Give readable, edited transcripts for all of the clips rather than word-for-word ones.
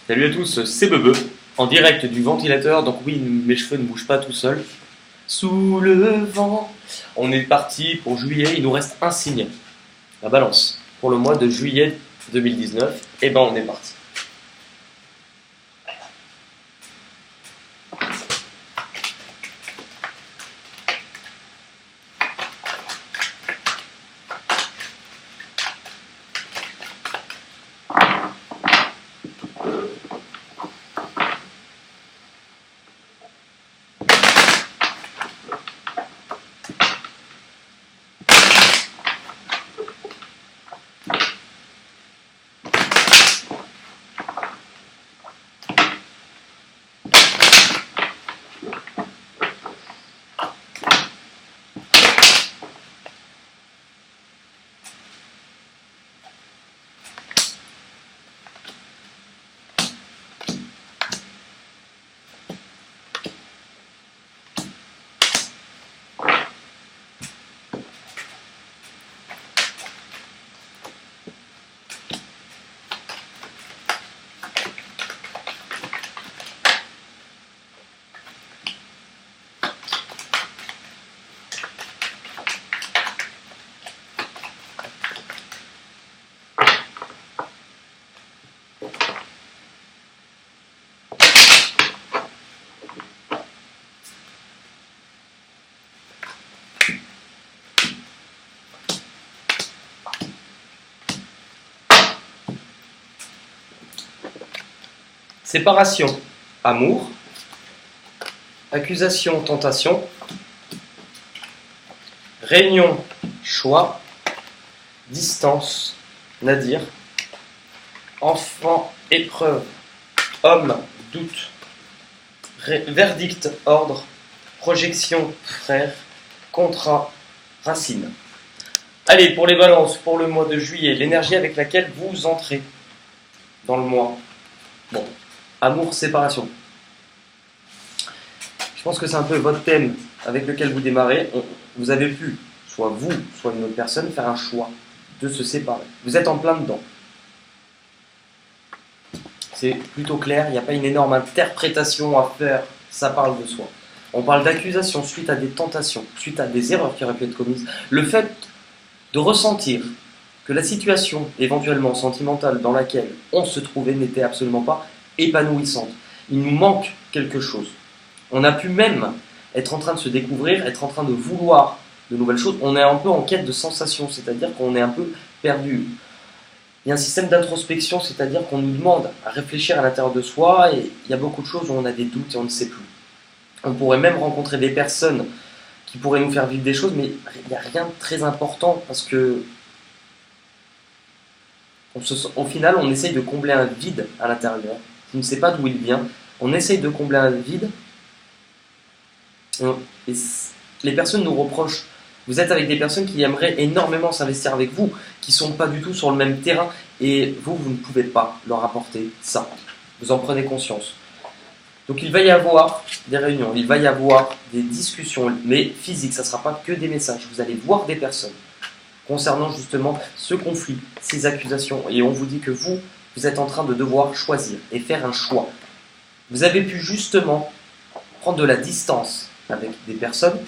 Salut à tous, c'est Bebe, en direct du ventilateur. Donc oui, mes cheveux ne bougent pas tout seuls. Sous le vent, on est parti pour juillet, il nous reste un signe, la balance. Pour le mois de juillet 2019, et ben on est parti. Séparation, amour. Accusation, tentation. Réunion, choix. Distance, nadir. Enfant, épreuve. Homme, doute. Verdict, ordre. Projection, frère. Contrat, racine. Allez, pour les balances, pour le mois de juillet, l'énergie avec laquelle vous entrez dans le mois. Bon. Amour, séparation. Je pense que c'est un peu votre thème avec lequel vous démarrez. Vous avez pu, soit vous, soit une autre personne, faire un choix de se séparer. Vous êtes en plein dedans. C'est plutôt clair, il n'y a pas une énorme interprétation à faire, ça parle de soi. On parle d'accusation suite à des tentations, suite à des erreurs qui auraient pu être commises. Le fait de ressentir que la situation éventuellement sentimentale dans laquelle on se trouvait n'était absolument pas épanouissante. Il nous manque quelque chose. On a pu même être en train de se découvrir, être en train de vouloir de nouvelles choses. On est un peu en quête de sensations, c'est-à-dire qu'on est un peu perdu. Il y a un système d'introspection, c'est-à-dire qu'on nous demande à réfléchir à l'intérieur de soi et il y a beaucoup de choses où on a des doutes et on ne sait plus. On pourrait même rencontrer des personnes qui pourraient nous faire vivre des choses, mais il n'y a rien de très important parce que au final, on essaye de combler un vide à l'intérieur. On ne sait pas d'où il vient. On essaye de combler un vide. Et les personnes nous reprochent. Vous êtes avec des personnes qui aimeraient énormément s'investir avec vous, qui ne sont pas du tout sur le même terrain. Et vous ne pouvez pas leur apporter ça. Vous en prenez conscience. Donc il va y avoir des réunions, il va y avoir des discussions, mais physiques. Ça ne sera pas que des messages. Vous allez voir des personnes concernant justement ce conflit, ces accusations. Et on vous dit que vous êtes en train de devoir choisir et faire un choix. Vous avez pu justement prendre de la distance avec des personnes,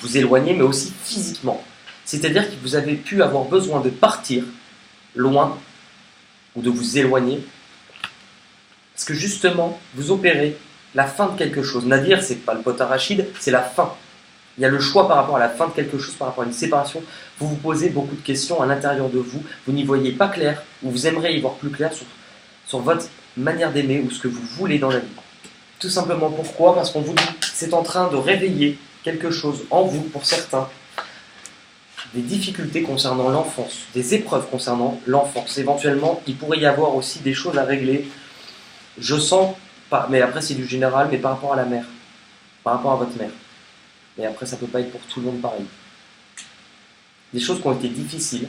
vous éloigner, mais aussi physiquement. C'est-à-dire que vous avez pu avoir besoin de partir loin ou de vous éloigner parce que justement, vous opérez la fin de quelque chose. Nadir, c'est pas le pote arachide, c'est la fin. Il y a le choix par rapport à la fin de quelque chose, par rapport à une séparation. Vous vous posez beaucoup de questions à l'intérieur de vous. Vous n'y voyez pas clair, ou vous aimeriez y voir plus clair sur votre manière d'aimer ou ce que vous voulez dans la vie. Tout simplement pourquoi ? Parce qu'on vous dit que c'est en train de réveiller quelque chose en vous, pour certains, des difficultés concernant l'enfance, des épreuves concernant l'enfance. Éventuellement, il pourrait y avoir aussi des choses à régler. Je sens, pas, mais après c'est du général, mais par rapport à la mère, par rapport à votre mère. Et après, ça ne peut pas être pour tout le monde pareil. Des choses qui ont été difficiles.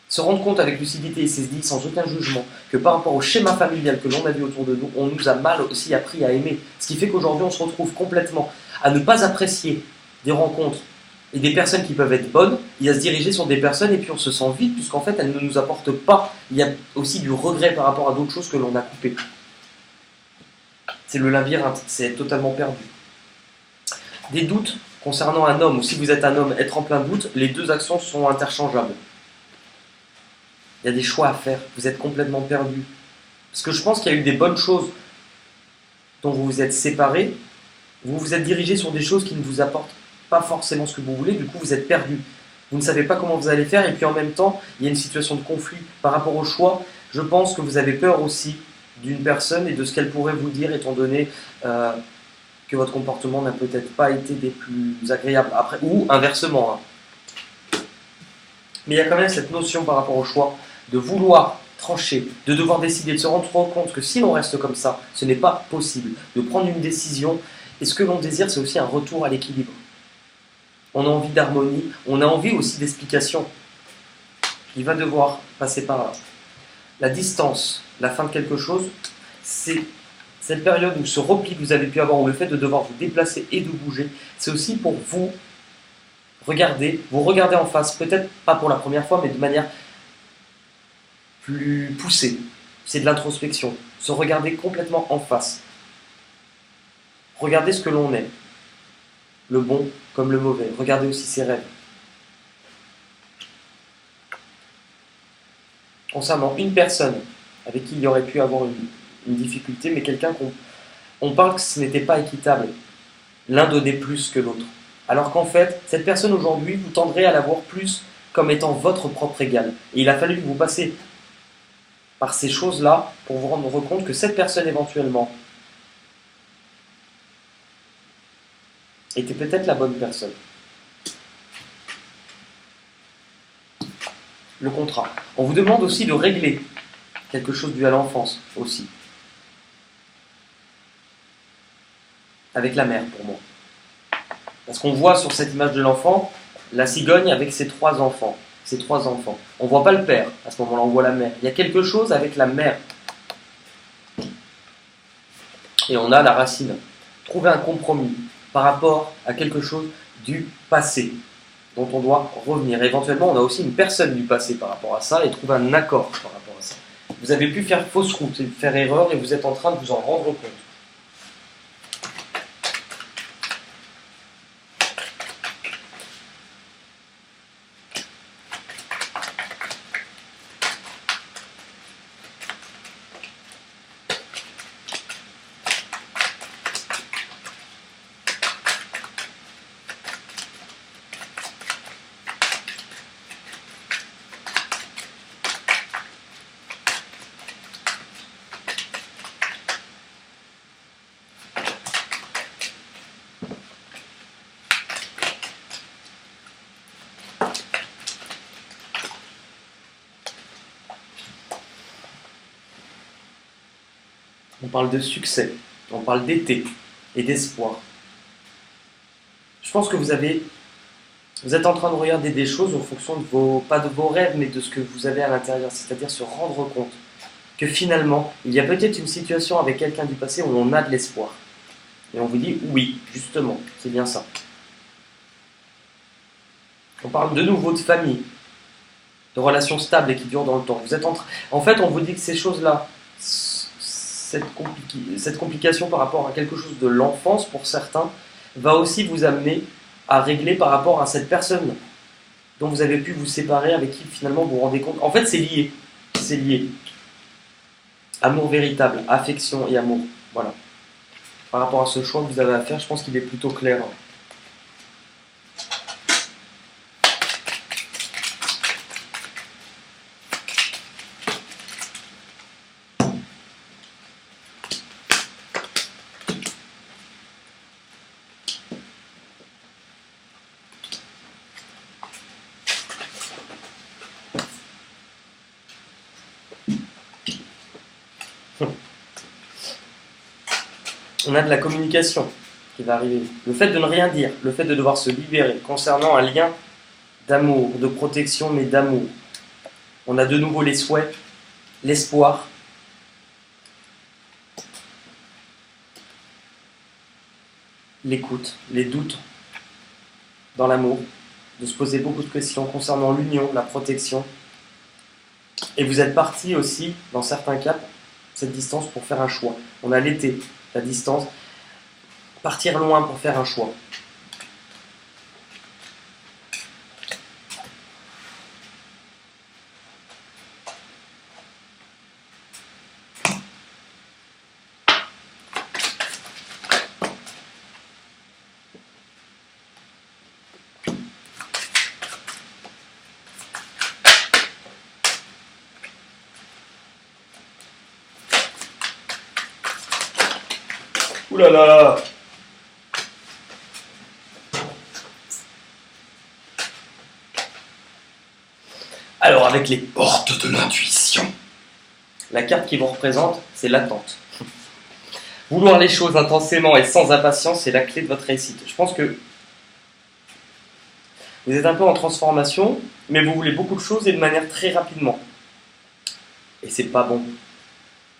Se rendre compte avec lucidité et se dire sans aucun jugement que par rapport au schéma familial que l'on a vu autour de nous, on nous a mal aussi appris à aimer. Ce qui fait qu'aujourd'hui, on se retrouve complètement à ne pas apprécier des rencontres Et des personnes qui peuvent être bonnes, il y a se diriger sur des personnes et puis on se sent vide puisqu'en fait elles ne nous apportent pas. Il y a aussi du regret par rapport à d'autres choses que l'on a coupées. C'est le labyrinthe, c'est être totalement perdu. Des doutes concernant un homme, ou si vous êtes un homme, être en plein doute, les deux actions sont interchangeables. Il y a des choix à faire, vous êtes complètement perdu. Parce que je pense qu'il y a eu des bonnes choses dont vous vous êtes séparés, vous vous êtes dirigé sur des choses qui ne vous apportent pas forcément ce que vous voulez, du coup vous êtes perdu. Vous ne savez pas comment vous allez faire, et puis en même temps, il y a une situation de conflit par rapport au choix. Je pense que vous avez peur aussi d'une personne et de ce qu'elle pourrait vous dire, étant donné que votre comportement n'a peut-être pas été des plus agréables après, ou inversement. Mais il y a quand même cette notion par rapport au choix de vouloir trancher, de devoir décider, de se rendre compte que si l'on reste comme ça, ce n'est pas possible, de prendre une décision. Et ce que l'on désire, c'est aussi un retour à l'équilibre. On a envie d'harmonie, on a envie aussi d'explication. Il va devoir passer par là. La distance, la fin de quelque chose, c'est cette période où ce repli que vous avez pu avoir, ou le fait de devoir vous déplacer et de bouger, c'est aussi pour vous regarder en face, peut-être pas pour la première fois, mais de manière plus poussée. C'est de l'introspection, se regarder complètement en face. Regardez ce que l'on est, le bon comme le mauvais. Regardez aussi ses rêves. Concernant une personne avec qui il y aurait pu avoir une difficulté, mais quelqu'un qu'on parle que ce n'était pas équitable. L'un donnait plus que l'autre. Alors qu'en fait, cette personne aujourd'hui, vous tendrez à la voir plus comme étant votre propre égal. Et il a fallu que vous passiez par ces choses-là pour vous rendre compte que cette personne éventuellement était peut-être la bonne personne. Le contrat. On vous demande aussi de régler quelque chose dû à l'enfance aussi. Avec la mère pour moi. Parce qu'on voit sur cette image de l'enfant, la cigogne avec ses trois enfants. On ne voit pas le père, à ce moment-là on voit la mère. Il y a quelque chose avec la mère. Et on a la racine. Trouver un compromis par rapport à quelque chose du passé, dont on doit revenir. Éventuellement, on a aussi une personne du passé par rapport à ça, et trouver un accord par rapport à ça. Vous avez pu faire fausse route, faire erreur, et vous êtes en train de vous en rendre compte. On parle de succès, on parle d'été et d'espoir. Je pense que vous êtes en train de regarder des choses en fonction de pas de vos rêves, mais de ce que vous avez à l'intérieur, c'est-à-dire se rendre compte que finalement, il y a peut-être une situation avec quelqu'un du passé où on a de l'espoir. Et on vous dit oui, justement, c'est bien ça. On parle de nouveau de famille, de relations stables et qui durent dans le temps. En fait, on vous dit que ces choses-là, cette complication par rapport à quelque chose de l'enfance pour certains, va aussi vous amener à régler par rapport à cette personne dont vous avez pu vous séparer, avec qui finalement vous vous rendez compte. En fait, c'est lié. C'est lié. Amour véritable, affection et amour. Voilà. Par rapport à ce choix que vous avez à faire, je pense qu'il est plutôt clair. On a de la communication qui va arriver. Le fait de ne rien dire, le fait de devoir se libérer concernant un lien d'amour, de protection, mais d'amour. On a de nouveau les souhaits, l'espoir, l'écoute, les doutes dans l'amour, de se poser beaucoup de questions concernant l'union, la protection. Et vous êtes parti aussi, dans certains cas, cette distance pour faire un choix. On a l'été, la distance, partir loin pour faire un choix. Ouh là là! Alors, avec les portes de l'intuition, la carte qui vous représente, c'est l'attente. Vouloir les choses intensément et sans impatience, c'est la clé de votre réussite. Je pense que vous êtes un peu en transformation, mais vous voulez beaucoup de choses et de manière très rapidement. Et c'est pas bon.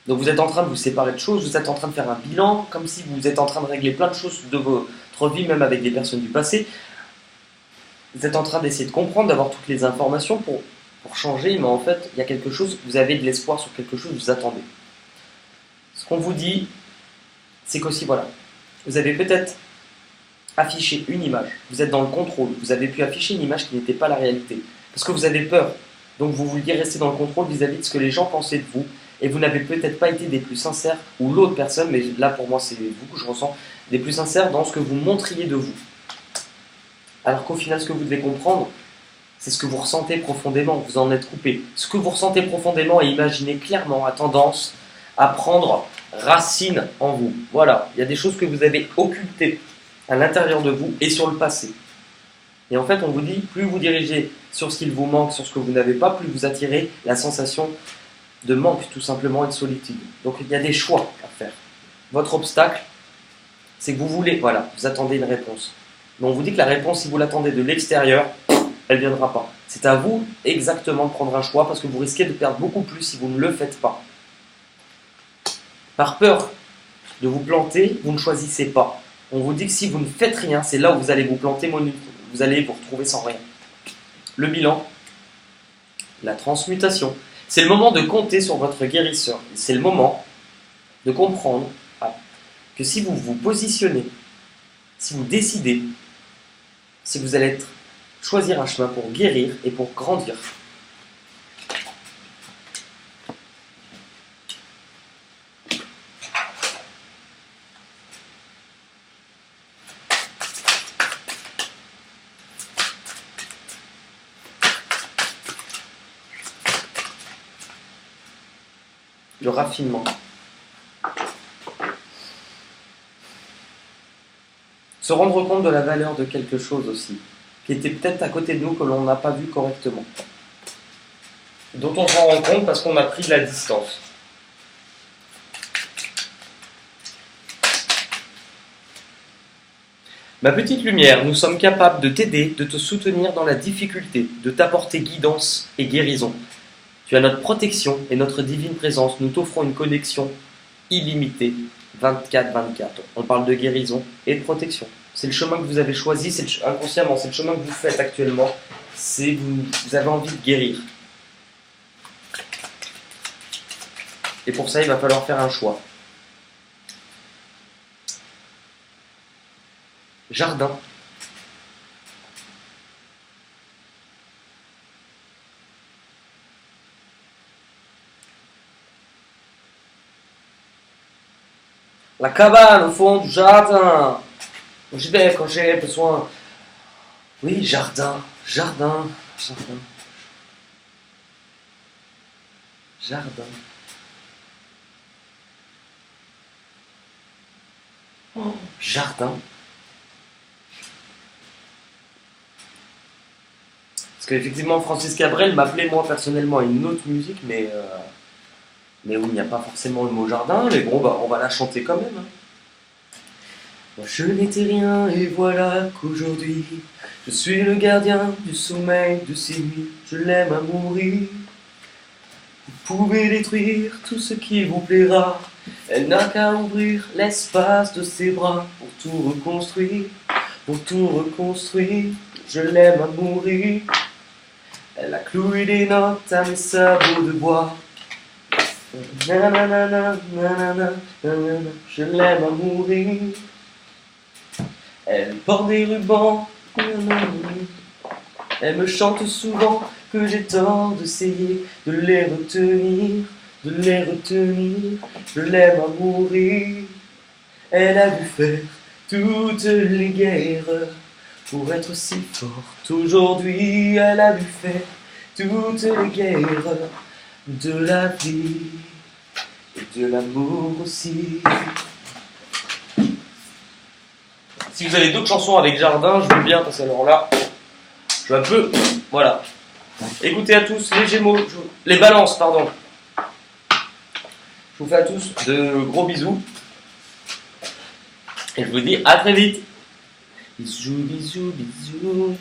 Donc vous êtes en train de vous séparer de choses, vous êtes en train de faire un bilan, comme si vous êtes en train de régler plein de choses de votre vie, même avec des personnes du passé. Vous êtes en train d'essayer de comprendre, d'avoir toutes les informations pour changer, mais en fait, il y a quelque chose, vous avez de l'espoir sur quelque chose, vous attendez. Ce qu'on vous dit, c'est qu'aussi, voilà, vous avez peut-être affiché une image, vous êtes dans le contrôle, vous avez pu afficher une image qui n'était pas la réalité, parce que vous avez peur, donc vous vouliez rester dans le contrôle vis-à-vis de ce que les gens pensaient de vous, et vous n'avez peut-être pas été des plus sincères, ou l'autre personne, mais là pour moi c'est vous que je ressens, des plus sincères dans ce que vous montriez de vous. Alors qu'au final, ce que vous devez comprendre, c'est ce que vous ressentez profondément, vous en êtes coupé. Ce que vous ressentez profondément et imaginez clairement a tendance à prendre racine en vous. Voilà, il y a des choses que vous avez occultées à l'intérieur de vous et sur le passé. Et en fait, on vous dit, plus vous dirigez sur ce qu'il vous manque, sur ce que vous n'avez pas, plus vous attirez la sensation de manque, tout simplement, et de solitude. Donc il y a des choix à faire. Votre obstacle, c'est que vous voulez, voilà, vous attendez une réponse. Mais on vous dit que la réponse, si vous l'attendez de l'extérieur, elle ne viendra pas. C'est à vous exactement de prendre un choix parce que vous risquez de perdre beaucoup plus si vous ne le faites pas. Par peur de vous planter, vous ne choisissez pas. On vous dit que si vous ne faites rien, c'est là où vous allez vous planter, vous allez vous retrouver sans rien. Le bilan, la transmutation. C'est le moment de compter sur votre guérisseur. C'est le moment de comprendre que si vous vous positionnez, si vous décidez, si vous allez choisir un chemin pour guérir et pour grandir. Le raffinement. Se rendre compte de la valeur de quelque chose aussi, qui était peut-être à côté de nous, que l'on n'a pas vu correctement. Dont on s'en rend compte parce qu'on a pris de la distance. Ma petite lumière, nous sommes capables de t'aider, de te soutenir dans la difficulté, de t'apporter guidance et guérison. Tu as notre protection et notre divine présence. Nous t'offrons une connexion illimitée, 24/24. On parle de guérison et de protection. C'est le chemin que vous avez choisi, inconsciemment, c'est le chemin que vous faites actuellement. Vous avez envie de guérir. Et pour ça, il va falloir faire un choix. Jardin. La cabane au fond du jardin. J'y vais quand j'ai besoin. Oui, jardin, jardin, jardin. Jardin. Oh, jardin. Parce qu'effectivement, Francis Cabrel m'appelait moi personnellement à une autre musique, mais où il n'y a pas forcément le mot jardin, mais bon, bah, on va la chanter quand même. Hein. Moi je n'étais rien et voilà qu'aujourd'hui, je suis le gardien du sommeil de ces nuits, je l'aime à mourir. Vous pouvez détruire tout ce qui vous plaira, elle n'a qu'à ouvrir l'espace de ses bras pour tout reconstruire, pour tout reconstruire. je l'aime à mourir. Elle a cloué des notes à mes sabots de bois. Nanana, nanana, nanana, je l'aime à mourir. Elle porte des rubans. Nanana. Elle me chante souvent que j'ai tort d'essayer de les retenir, de les retenir. Je l'aime à mourir. Elle a dû faire toutes les guerres pour être si forte aujourd'hui. Elle a dû faire toutes les guerres de la vie et de l'amour aussi. Si vous avez d'autres chansons avec Jardin, je veux bien, parce que alors là, je veux un peu. Voilà. Écoutez à tous, les Gémeaux, les Balances, pardon. Je vous fais à tous de gros bisous. Et je vous dis à très vite. Bisous, bisous, bisous.